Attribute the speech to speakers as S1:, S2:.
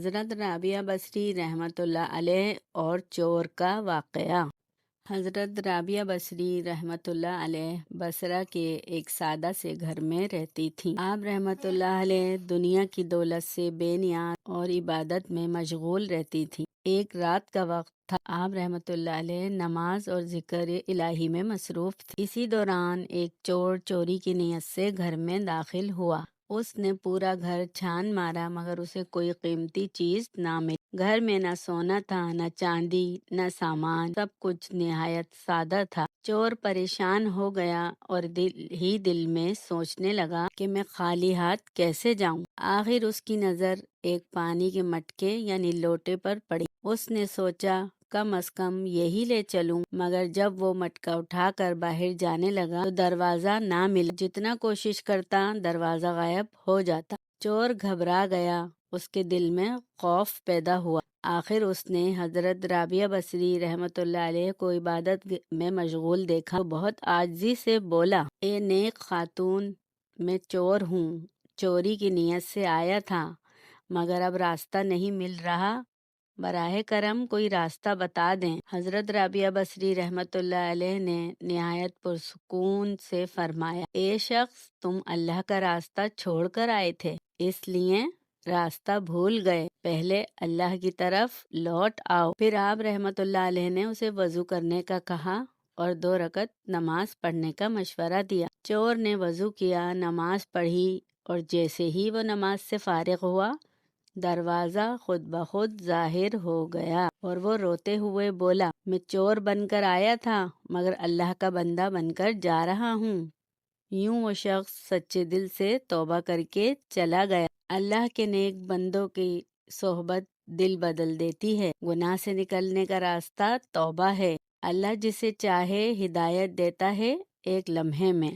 S1: حضرت رابعہ بصری رحمۃ اللہ علیہ اور چور کا واقعہ۔ حضرت رابعہ بصری رحمۃ اللہ علیہ بصرہ کے ایک سادہ سے گھر میں رہتی تھیں۔ آپ رحمۃ اللہ علیہ دنیا کی دولت سے بے نیاز اور عبادت میں مشغول رہتی تھیں۔ ایک رات کا وقت تھا، آپ رحمۃ اللہ علیہ نماز اور ذکر الہی میں مصروف تھی۔ اسی دوران ایک چور چوری کی نیت سے گھر میں داخل ہوا۔ اس نے پورا گھر چھان مارا مگر اسے کوئی قیمتی چیز نہ ملی۔ گھر میں نہ سونا تھا، نہ چاندی، نہ سامان، سب کچھ نہایت سادہ تھا۔ چور پریشان ہو گیا اور دل میں سوچنے لگا کہ میں خالی ہاتھ کیسے جاؤں۔ آخر اس کی نظر ایک پانی کے مٹکے یعنی لوٹے پر پڑی۔ اس نے سوچا کم از کم یہی لے چلوں، مگر جب وہ مٹکا اٹھا کر باہر جانے لگا تو دروازہ نہ ملا۔ جتنا کوشش کرتا دروازہ غائب ہو جاتا۔ چور گھبرا گیا، اس کے دل میں خوف پیدا ہوا۔ آخر اس نے حضرت رابعہ بصری رحمۃ اللہ علیہ کو عبادت میں مشغول دیکھا تو بہت عاجزی سے بولا، اے نیک خاتون، میں چور ہوں، چوری کی نیت سے آیا تھا مگر اب راستہ نہیں مل رہا، براہ کرم کوئی راستہ بتا دیں۔ حضرت رابعہ بصری رحمۃ اللہ علیہ نے نہایت پرسکون سے فرمایا، اے شخص، تم اللہ کا راستہ چھوڑ کر آئے تھے، اس لیے راستہ بھول گئے، پہلے اللہ کی طرف لوٹ آؤ۔ پھر آپ رحمۃ اللہ علیہ نے اسے وضو کرنے کا کہا اور 2 رکعت نماز پڑھنے کا مشورہ دیا۔ چور نے وضو کیا، نماز پڑھی اور جیسے ہی وہ نماز سے فارغ ہوا، دروازہ خود بخود ظاہر ہو گیا اور وہ روتے ہوئے بولا، میں چور بن کر آیا تھا مگر اللہ کا بندہ بن کر جا رہا ہوں۔ یوں وہ شخص سچے دل سے توبہ کر کے چلا گیا۔ اللہ کے نیک بندوں کی صحبت دل بدل دیتی ہے۔ گناہ سے نکلنے کا راستہ توبہ ہے۔ اللہ جسے چاہے ہدایت دیتا ہے ایک لمحے میں۔